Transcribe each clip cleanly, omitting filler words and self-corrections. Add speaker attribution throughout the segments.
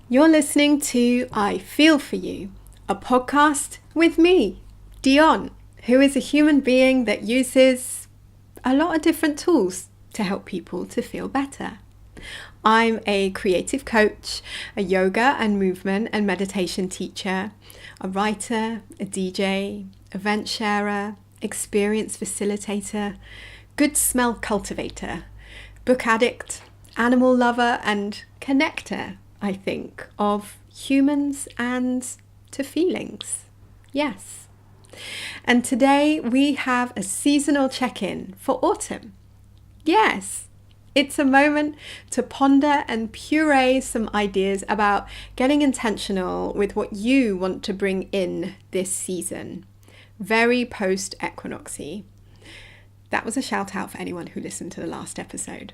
Speaker 1: You're listening to I Feel For You, a podcast with me, Dionne, who is a human being that uses a lot of different tools to help people to feel better. I'm a creative coach, a yoga and movement and meditation teacher, a writer, a DJ, event sharer, experience facilitator, good smell cultivator, book addict, animal lover and connector, I think, of humans and to feelings. Yes. And today we have a seasonal check-in for autumn. Yes. It's a moment to ponder and puree some ideas about getting intentional with what you want to bring in this season. Very post-equinoxxy. That was a shout out for anyone who listened to the last episode.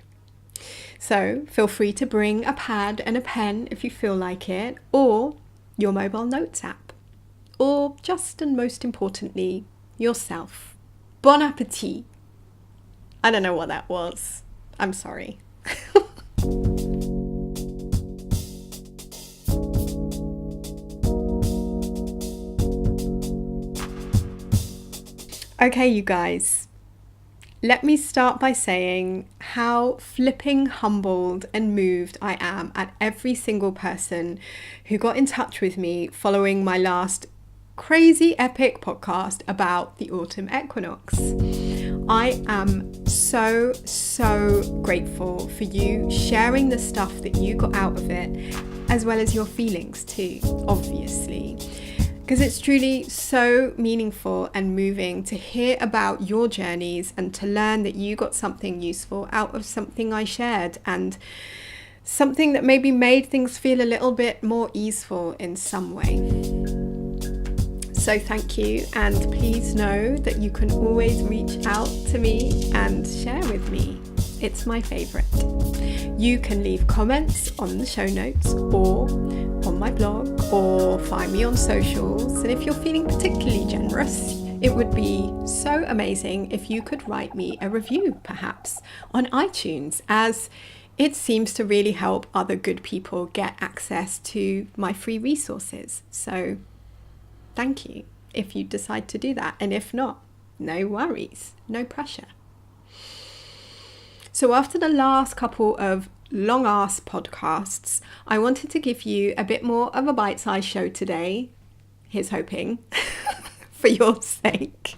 Speaker 1: So feel free to bring a pad and a pen if you feel like it, or your mobile notes app, or just and most importantly, yourself. Bon appetit. I don't know what that was. I'm sorry. Okay, you guys. Let me start by saying how flipping humbled and moved I am at every single person who got in touch with me following my last crazy epic podcast about the autumn equinox. I am so grateful for you sharing the stuff that you got out of it, as well as your feelings too, obviously. Because it's truly so meaningful and moving to hear about your journeys and to learn that you got something useful out of something I shared and something that maybe made things feel a little bit more easeful in some way. So thank you, and please know that you can always reach out to me and share with me. It's my favourite. You can leave comments on the show notes or on my blog or find me on socials. And if you're feeling particularly generous, it would be so amazing if you could write me a review perhaps on iTunes, as it seems to really help other good people get access to my free resources. So thank you if you decide to do that. And if not, no worries, no pressure. So after the last couple of long ass podcasts, I wanted to give you a bit more of a bite-sized show today. Here's hoping for your sake,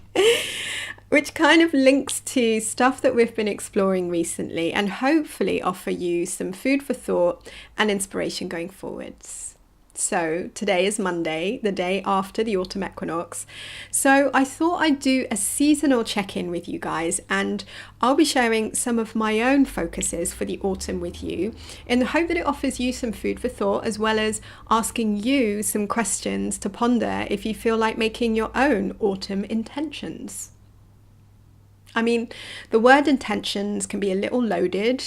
Speaker 1: which kind of links to stuff that we've been exploring recently and hopefully offer you some food for thought and inspiration going forwards. So today is Monday, the day after the autumn equinox. So I thought I'd do a seasonal check-in with you guys, and I'll be sharing some of my own focuses for the autumn with you in the hope that it offers you some food for thought, as well as asking you some questions to ponder if you feel like making your own autumn intentions. I mean, the word intentions can be a little loaded,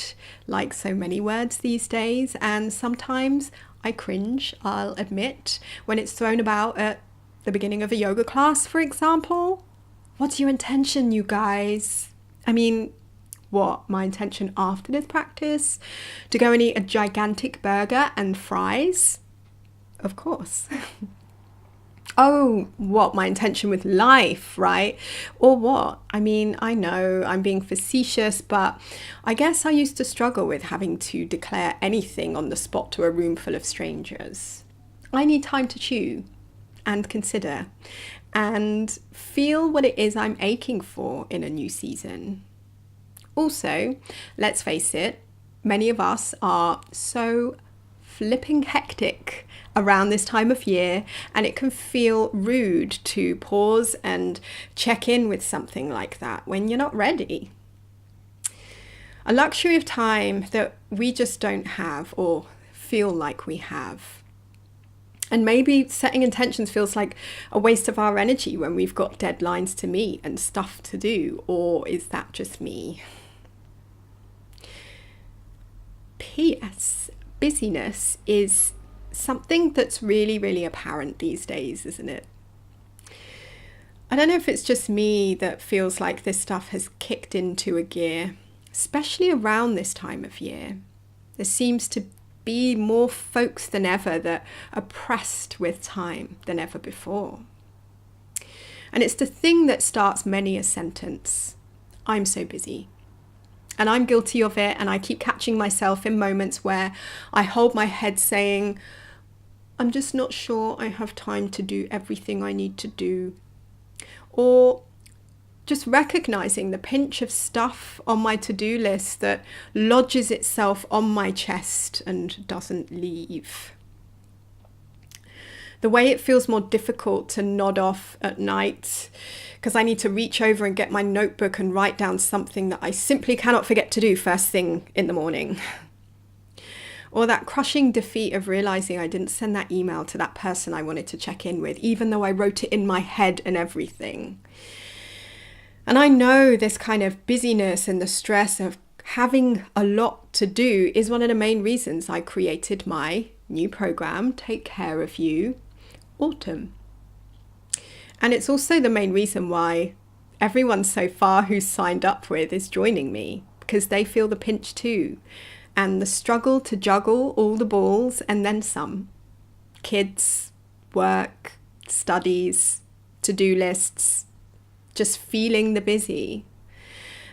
Speaker 1: like so many words these days, and sometimes I cringe, I'll admit, when it's thrown about at the beginning of a yoga class, for example. What's your intention, you guys? I mean, what? My intention after this practice? To go and eat a gigantic burger and fries? Of course. Oh, what? My intention with life, right? Or what? I mean, I know I'm being facetious, but I guess I used to struggle with having to declare anything on the spot to a room full of strangers. I need time to chew and consider and feel what it is I'm aching for in a new season. Also, let's face it, many of us are so flipping hectic around this time of year, and it can feel rude to pause and check in with something like that when you're not ready. A luxury of time that we just don't have or feel like we have. And maybe setting intentions feels like a waste of our energy when we've got deadlines to meet and stuff to do, or is that just me? P.S. Busyness is something that's really apparent these days, isn't it? I don't know if it's just me that feels like this stuff has kicked into a gear, especially around this time of year. There seems to be more folks than ever that are pressed with time than ever before. And it's the thing that starts many a sentence. I'm so busy. And I'm guilty of it, and I keep catching myself in moments where I hold my head saying, I'm just not sure I have time to do everything I need to do. Or just recognizing the pinch of stuff on my to-do list that lodges itself on my chest and doesn't leave. The way it feels more difficult to nod off at night because I need to reach over and get my notebook and write down something that I simply cannot forget to do first thing in the morning. Or that crushing defeat of realizing I didn't send that email to that person I wanted to check in with, even though I wrote it in my head and everything. And I know this kind of busyness and the stress of having a lot to do is one of the main reasons I created my new program, Take Care of You, Autumn. And it's also the main reason why everyone so far who's signed up with is joining me, because they feel the pinch too. And the struggle to juggle all the balls and then some. Kids, work, studies, to-do lists, just feeling the busy.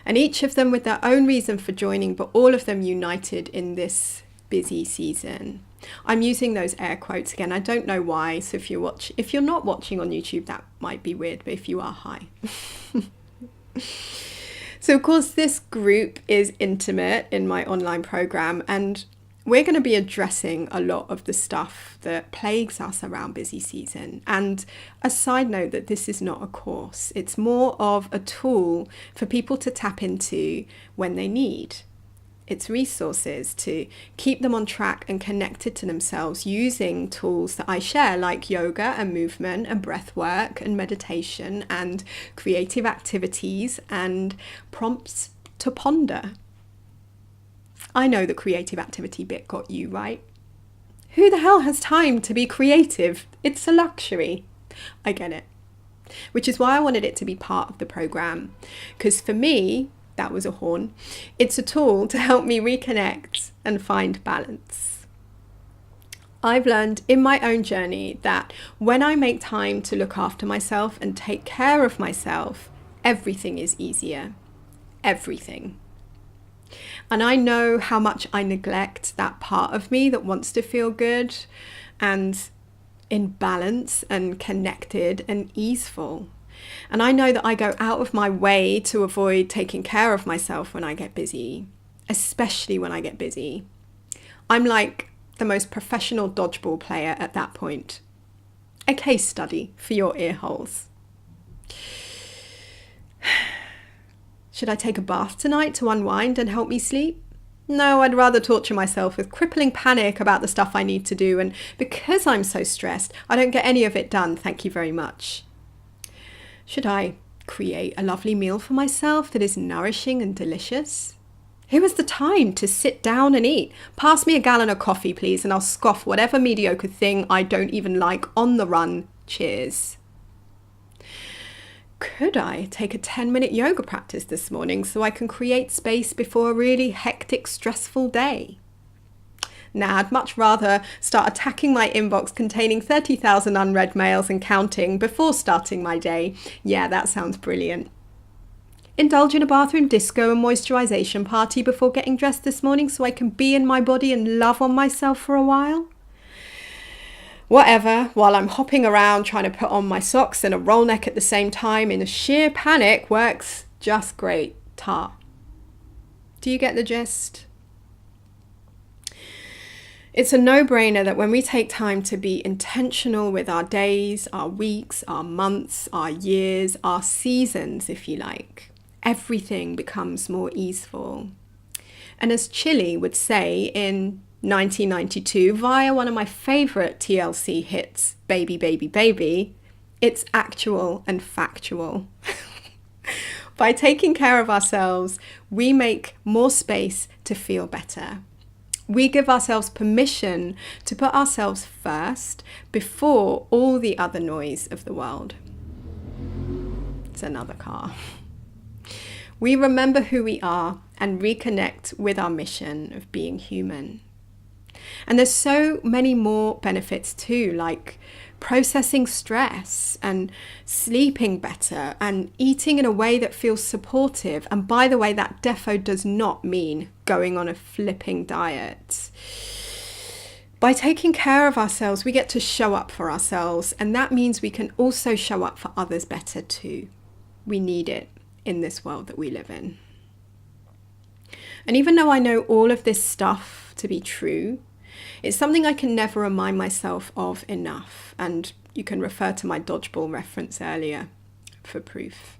Speaker 1: And each of them with their own reason for joining, but all of them united in this busy season. I'm using those air quotes again. I don't know why. So if you're not watching on YouTube, that might be weird, but if you are, hi. So of course, this group is intimate in my online program, and we're going to be addressing a lot of the stuff that plagues us around busy season. And a side note that this is not a course. It's more of a tool for people to tap into when they need. It's resources to keep them on track and connected to themselves using tools that I share, like yoga and movement and breath work and meditation and creative activities and prompts to ponder. I know the creative activity bit got you, right? Who the hell has time to be creative? It's a luxury. I get it. Which is why I wanted it to be part of the program. Because for me, that was a horn. It's a tool to help me reconnect and find balance. I've learned in my own journey that when I make time to look after myself and take care of myself, everything is easier. Everything. And I know how much I neglect that part of me that wants to feel good and in balance and connected and easeful. And I know that I go out of my way to avoid taking care of myself when I get busy, especially when I get busy. I'm like the most professional dodgeball player at that point. A case study for your ear holes. Should I take a bath tonight to unwind and help me sleep? No, I'd rather torture myself with crippling panic about the stuff I need to do, and because I'm so stressed, I don't get any of it done, thank you very much. Should I create a lovely meal for myself that is nourishing and delicious? Who has the time to sit down and eat? Pass me a gallon of coffee, please, and I'll scoff whatever mediocre thing I don't even like on the run. Cheers. Could I take a 10-minute yoga practice this morning so I can create space before a really hectic, stressful day? Nah, I'd much rather start attacking my inbox containing 30,000 unread mails and counting before starting my day. Yeah, that sounds brilliant. Indulge in a bathroom disco and moisturization party before getting dressed this morning so I can be in my body and love on myself for a while. Whatever, while I'm hopping around trying to put on my socks and a roll neck at the same time in a sheer panic works just great. Ta. Do you get the gist? It's a no-brainer that when we take time to be intentional with our days, our weeks, our months, our years, our seasons, if you like, everything becomes more easeful. And as Chile would say in 1992 via one of my favorite TLC hits, Baby, Baby, Baby, it's actual and factual. By taking care of ourselves, we make more space to feel better. We give ourselves permission to put ourselves first before all the other noise of the world. It's another car. We remember who we are and reconnect with our mission of being human. And there's so many more benefits too, like processing stress and sleeping better and eating in a way that feels supportive. And by the way, that defo does not mean going on a flipping diet. By taking care of ourselves, we get to show up for ourselves, and that means we can also show up for others better too. We need it in this world that we live in. And even though I know all of this stuff to be true, it's something I can never remind myself of enough. And you can refer to my dodgeball reference earlier for proof.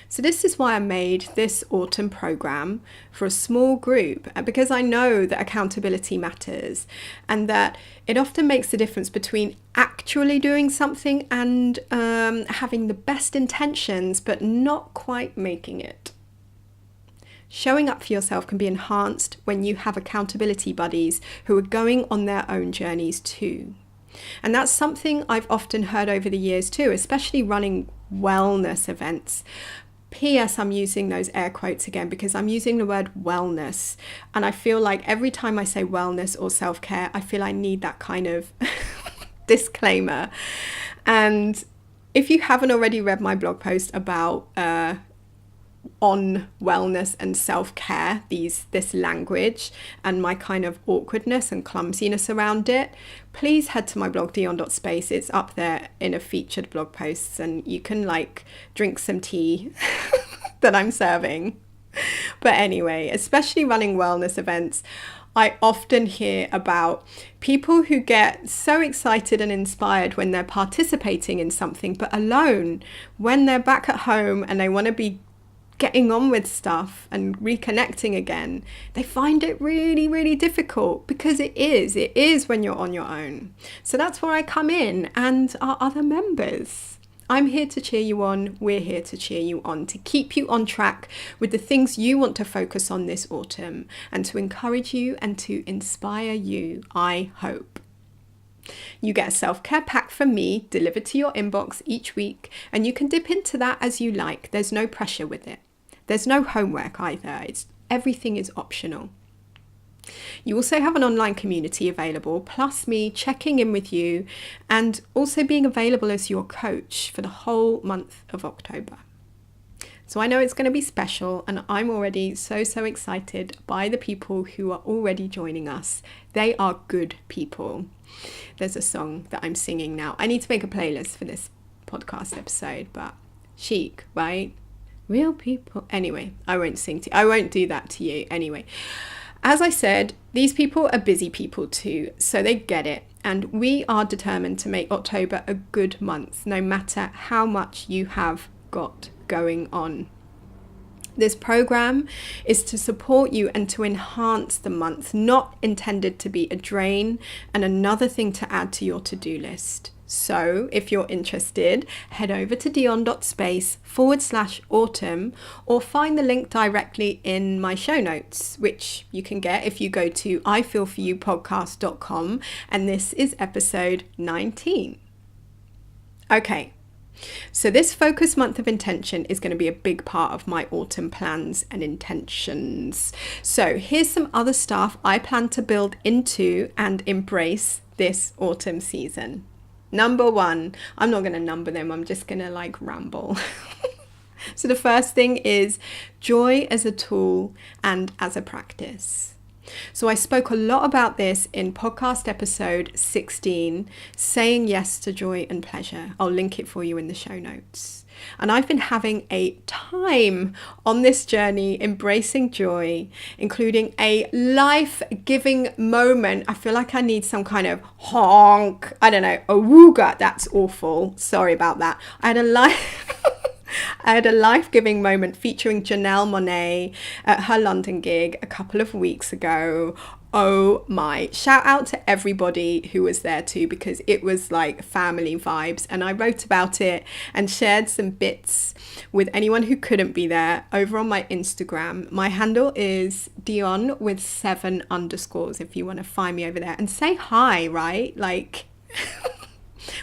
Speaker 1: So this is why I made this autumn program for a small group, because I know that accountability matters and that it often makes the difference between actually doing something and having the best intentions but not quite making it. Showing up for yourself can be enhanced when you have accountability buddies who are going on their own journeys too. And that's something I've often heard over the years too, especially running wellness events. P.S. I'm using those air quotes again because I'm using the word wellness. And I feel like every time I say wellness or self-care, I feel I need that kind of disclaimer. And if you haven't already read my blog post about on wellness and self-care, this language and my kind of awkwardness and clumsiness around it, please head to my blog dionne.space. It's up there in a featured blog posts, and you can like drink some tea that I'm serving. But anyway, especially running wellness events, I often hear about people who get so excited and inspired when they're participating in something, but alone when they're back at home and they want to be getting on with stuff and reconnecting again, they find it really, really difficult, because it is when you're on your own. So that's where I come in, and our other members. I'm here to cheer you on. We're here to cheer you on, to keep you on track with the things you want to focus on this autumn, and to encourage you and to inspire you, I hope. You get a self-care pack from me delivered to your inbox each week, and you can dip into that as you like. There's no pressure with it. There's no homework either. Everything is optional. You also have an online community available, plus me checking in with you and also being available as your coach for the whole month of October. So I know it's going to be special, and I'm already so excited by the people who are already joining us. They are good people. There's a song that I'm singing now. I need to make a playlist for this podcast episode, but chic, right? Real people. Anyway, I won't do that to you. Anyway, as I said, these people are busy people too, so they get it. And we are determined to make October a good month, no matter how much you have got going on. This program is to support you and to enhance the month, not intended to be a drain and another thing to add to your to-do list. So if you're interested, head over to dionne.space/autumn, or find the link directly in my show notes, which you can get if you go to ifeelforyoupodcast.com, and this is episode 19. Okay. So this focus month of intention is going to be a big part of my autumn plans and intentions. So here's some other stuff I plan to build into and embrace this autumn season. Number 1, I'm not going to number them. I'm just going to ramble. So the first thing is joy as a tool and as a practice. So I spoke a lot about this in podcast episode 16, saying yes to joy and pleasure. I'll link it for you in the show notes. And I've been having a time on this journey, embracing joy, including a life-giving moment. I feel like I need some kind of honk, I don't know, a wooga. That's awful. Sorry about that. I had a life-giving moment featuring Janelle Monáe at her London gig a couple of weeks ago. Oh my, shout out to everybody who was there too, because it was like family vibes, and I wrote about it and shared some bits with anyone who couldn't be there over on my Instagram. My handle is Dionne with 7 underscores if you want to find me over there and say hi, right?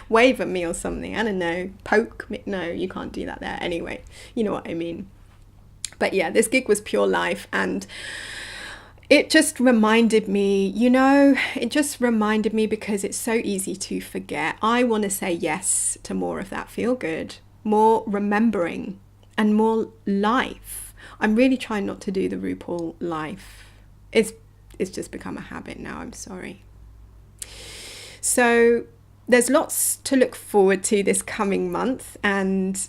Speaker 1: Wave at me or something, I don't know, poke me. No, you can't do that there. Anyway, you know what I mean. But yeah, this gig was pure life, and it just reminded me, because it's so easy to forget. I want to say yes to more of that feel good, more remembering, and more life. I'm really trying not to do the RuPaul life. It's just become a habit now, I'm sorry. So there's lots to look forward to this coming month, and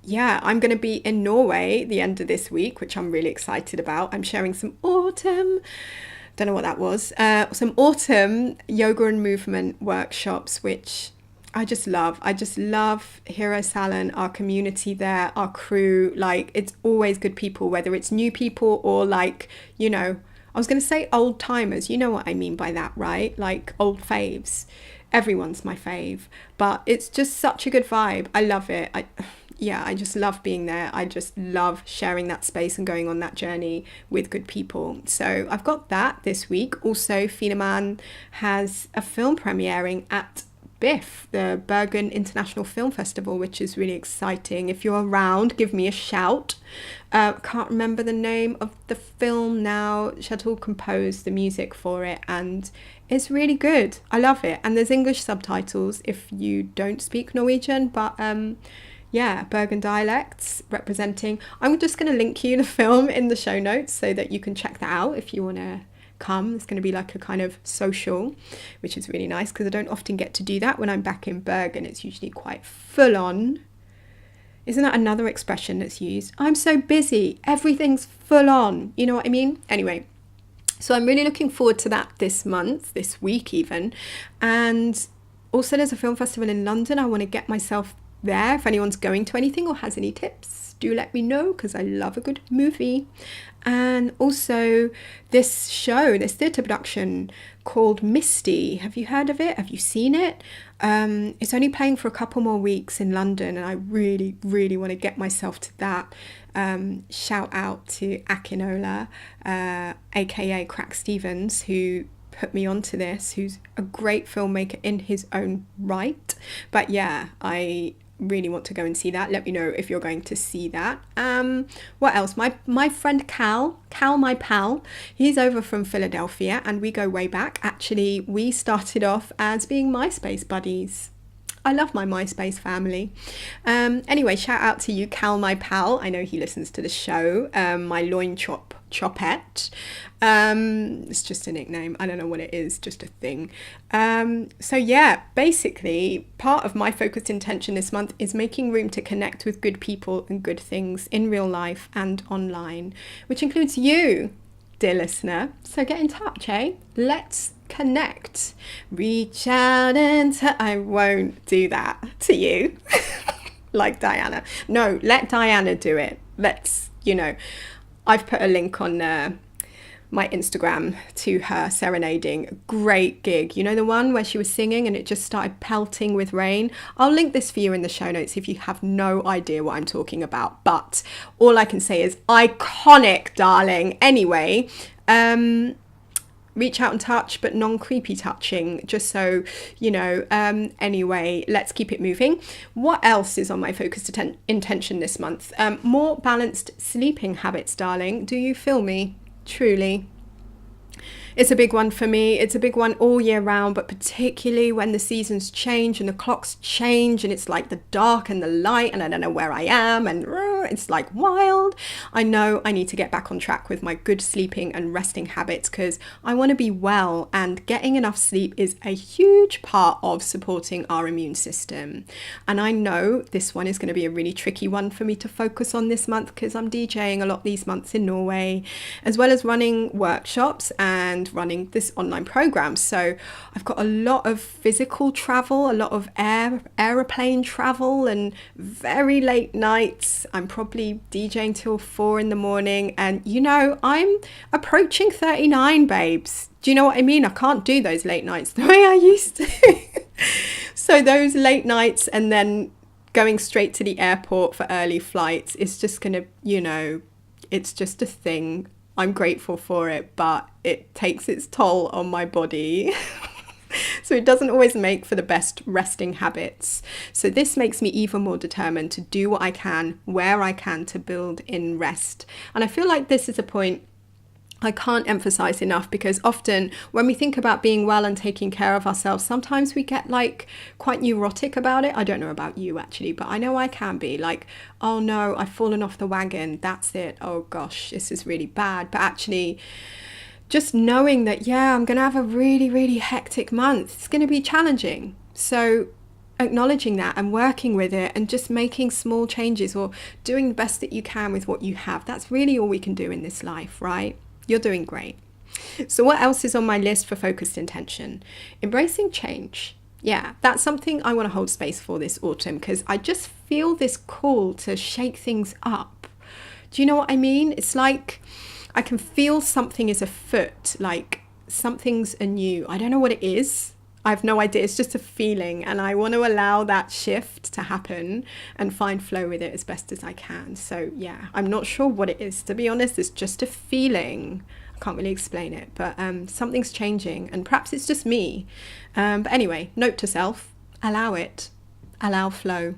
Speaker 1: yeah, I'm going to be in Norway the end of this week, which I'm really excited about. I'm sharing some autumn, don't know what that was, some autumn yoga and movement workshops, which I just love. I just love Hero Salon, our community there, our crew. Like, it's always good people, whether it's new people or like, I was going to say old timers. You know what I mean by that, right? Like old faves. Everyone's my fave, but it's just such a good vibe. I love it. I just love being there. I just love sharing that space and going on that journey with good people. So I've got that this week. Also, Finaman has a film premiering at BIFF, the Bergen International Film Festival, which is really exciting. If you're around, give me a shout. Can't remember the name of the film now. Chateau composed the music for it, and it's really good. I love it. And there's English subtitles if you don't speak Norwegian, but Bergen dialects representing. I'm just going to link you the film in the show notes so that you can check that out if you want to come. It's going to be like a kind of social, which is really nice because I don't often get to do that when I'm back in Bergen. It's usually quite full on. Isn't that another expression that's used? I'm so busy. Everything's full on. You know what I mean? Anyway, so I'm really looking forward to that this month, this week even. And also there's a film festival in London. I want to get myself there. If anyone's going to anything or has any tips, do let me know because I love a good movie. And also this theatre production called Misty. Have you heard of it? Have you seen it? It's only playing for a couple more weeks in London, and I really, really want to get myself to that. Shout out to Akinola, aka Crack Stevens, who put me onto this, who's a great filmmaker in his own right. But yeah, I really want to go and see that. Let me know if you're going to see that. What else? My friend Cal, my pal, he's over from Philadelphia, and we go way back. Actually, we started off as being MySpace buddies. I love my MySpace family. Anyway, shout out to you, Cal, my pal. I know he listens to the show. My loin chopette. It's just a nickname. I don't know what it is, just a thing. So yeah, basically part of my focused intention this month is making room to connect with good people and good things in real life and online, which includes you, dear listener. So get in touch, Let's connect. Reach out and I won't do that to you like Diana. No, let Diana do it. Let's, I've put a link on my Instagram to her serenading. Great gig. You know, the one where she was singing and it just started pelting with rain? I'll link this for you in the show notes if you have no idea what I'm talking about. But all I can say is iconic, darling. Anyway, reach out and touch, but non-creepy touching, just so you know. Anyway, let's keep it moving. What else is on my focused intention this month? More balanced sleeping habits, darling. Do you feel me? Truly. It's a big one for me. It's a big one all year round, but particularly when the seasons change and the clocks change and it's like the dark and the light and I don't know where I am and it's like wild. I know I need to get back on track with my good sleeping and resting habits because I want to be well, and getting enough sleep is a huge part of supporting our immune system. And I know this one is going to be a really tricky one for me to focus on this month because I'm DJing a lot these months in Norway, as well as running workshops and running this online program. So I've got a lot of physical travel, a lot of aeroplane travel, and very late nights. I'm probably DJing till 4 a.m, and I'm approaching 39, babes. Do you know what I mean? I can't do those late nights the way I used to. So those late nights and then going straight to the airport for early flights is just gonna, it's just a thing. I'm grateful for it, but it takes its toll on my body. So it doesn't always make for the best resting habits. So this makes me even more determined to do what I can, where I can, to build in rest. And I feel like this is a point I can't emphasize enough, because often when we think about being well and taking care of ourselves, sometimes we get like quite neurotic about it. I don't know about you actually, but I know I can be like, oh no, I've fallen off the wagon. That's it. Oh gosh, this is really bad. But actually, just knowing that, yeah, I'm going to have a really, really hectic month. It's going to be challenging. So acknowledging that and working with it and just making small changes or doing the best that you can with what you have. That's really all we can do in this life, right? You're doing great. So what else is on my list for focused intention? Embracing change. Yeah, that's something I want to hold space for this autumn, because I just feel this call to shake things up. Do you know what I mean? It's like I can feel something is afoot, like something's anew. I don't know what it is. I have no idea. It's just a feeling, and I want to allow that shift to happen and find flow with it as best as I can. So yeah, I'm not sure what it is, to be honest. It's just a feeling. I can't really explain it, but something's changing, and perhaps it's just me. But anyway, note to self, allow it, allow flow.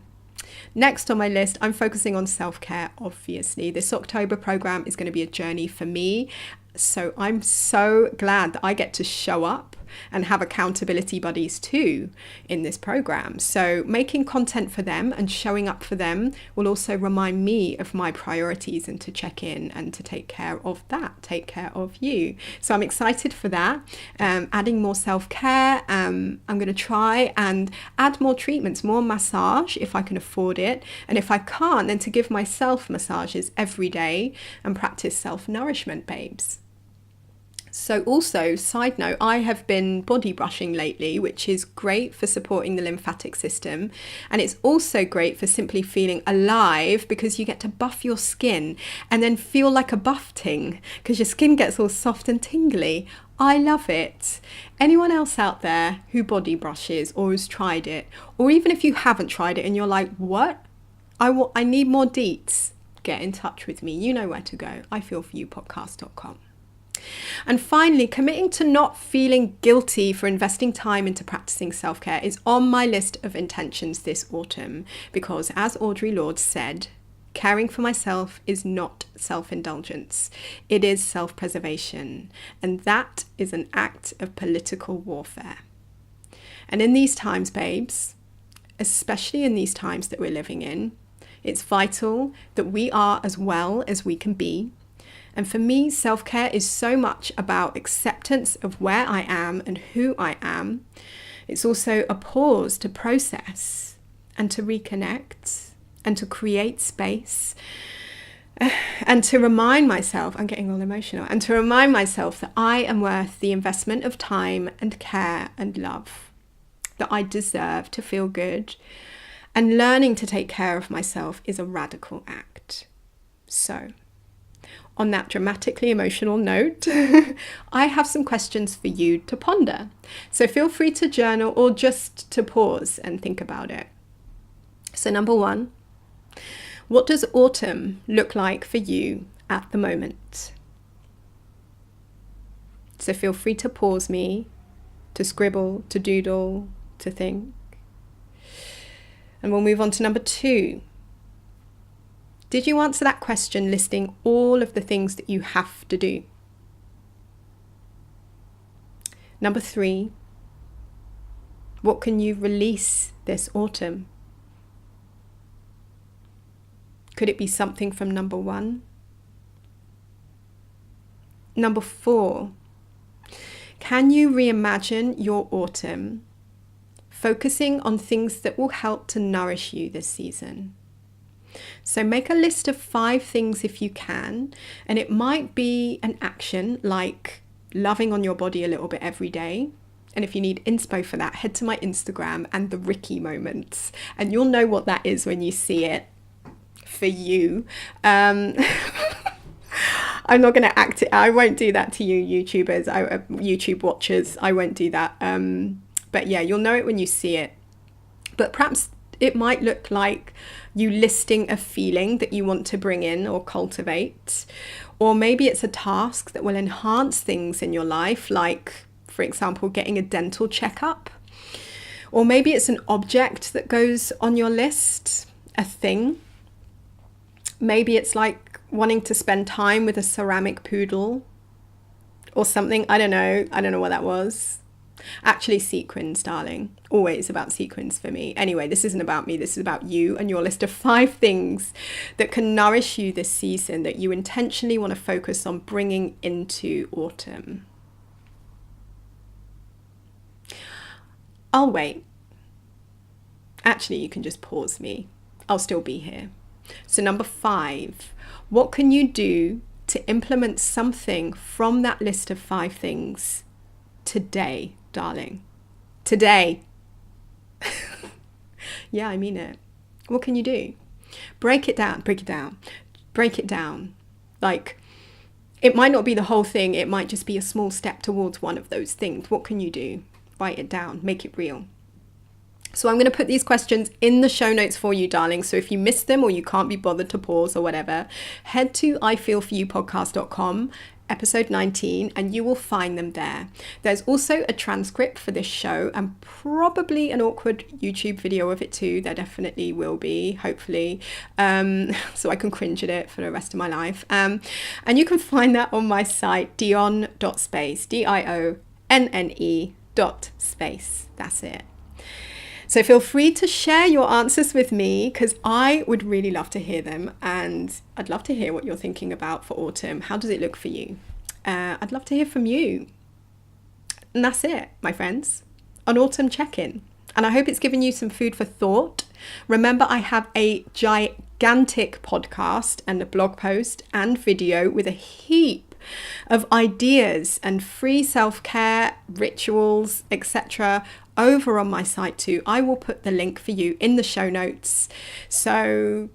Speaker 1: Next on my list, I'm focusing on self-care, obviously. This October program is going to be a journey for me. So I'm so glad that I get to show up and have accountability buddies too in this program. So making content for them and showing up for them will also remind me of my priorities and to check in and to take care of that, take care of you. So I'm excited for that. Adding more self-care. I'm going to try and add more treatments, more massage if I can afford it. And if I can't, then to give myself massages every day and practice self-nourishment, babes. So also, side note, I have been body brushing lately, which is great for supporting the lymphatic system. And it's also great for simply feeling alive, because you get to buff your skin and then feel like a buff ting, because your skin gets all soft and tingly. I love it. Anyone else out there who body brushes or who's tried it, or even if you haven't tried it and you're like, what? I need more deets, get in touch with me. You know where to go. ifeelforyou.podcast.com. And finally, committing to not feeling guilty for investing time into practicing self-care is on my list of intentions this autumn, because as Audre Lorde said, caring for myself is not self-indulgence. It is self-preservation. And that is an act of political warfare. And in these times, babes, especially in these times that we're living in, it's vital that we are as well as we can be. And for me, self-care is so much about acceptance of where I am and who I am. It's also a pause to process and to reconnect and to create space and to remind myself, I'm getting all emotional, and to remind myself that I am worth the investment of time and care and love, that I deserve to feel good. And learning to take care of myself is a radical act. So, on that dramatically emotional note, I have some questions for you to ponder. So feel free to journal or just to pause and think about it. So number one, what does autumn look like for you at the moment? So feel free to pause me, to scribble, to doodle, to think. And we'll move on to number two. Did you answer that question listing all of the things that you have to do? Number three, what can you release this autumn? Could it be something from number one? Number four, can you reimagine your autumn, focusing on things that will help to nourish you this season? So make a list of 5 things if you can, and it might be an action like loving on your body a little bit every day. And if you need inspo for that, head to my Instagram and the Ricky moments, and you'll know what that is when you see it for you. I'm not going to act it. I won't do that to you YouTubers, YouTube watchers. I won't do that. But yeah, you'll know it when you see it. But perhaps it might look like you listing a feeling that you want to bring in or cultivate. Or maybe it's a task that will enhance things in your life, like, for example, getting a dental checkup. Or maybe it's an object that goes on your list, a thing. Maybe it's like wanting to spend time with a ceramic poodle. or something. I don't know what that was. Actually, sequins, darling. Always about sequins for me. Anyway, this isn't about me. This is about you and your list of 5 things that can nourish you this season that you intentionally want to focus on bringing into autumn. I'll wait. Actually, you can just pause me. I'll still be here. So number 5, what can you do to implement something from that list of 5 things today, darling? Today. Yeah, I mean it. What can you do? Break it down. Like, it might not be the whole thing. It might just be a small step towards one of those things. What can you do? Write it down. Make it real. So I'm going to put these questions in the show notes for you, darling. So if you missed them or you can't be bothered to pause or whatever, head to ifeelforyoupodcast.com, episode 19, and you will find them there. There's also a transcript for this show and probably an awkward YouTube video of it too. There definitely will be, hopefully, so I can cringe at it for the rest of my life. And you can find that on my site, dionne.space, DIONNE.space. That's it. So feel free to share your answers with me because I would really love to hear them, and I'd love to hear what you're thinking about for autumn. How does it look for you? I'd love to hear from you. And that's it, my friends, an autumn check-in. And I hope it's given you some food for thought. Remember, I have a gigantic podcast and a blog post and video with a heap of ideas and free self-care rituals, etc. over on my site too. I will put the link for you in the show notes. So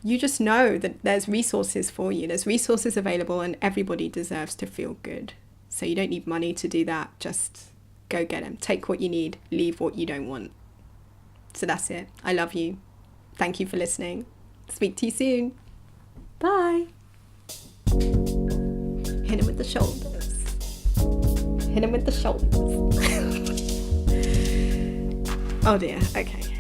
Speaker 1: you just know that there's resources for you. There's resources available and everybody deserves to feel good. So you don't need money to do that. Just go get them. Take what you need, leave what you don't want. So that's it. I love you. Thank you for listening. Speak to you soon. Bye. Hit him with the shoulders. Hit him with the shoulders. Oh dear. Okay.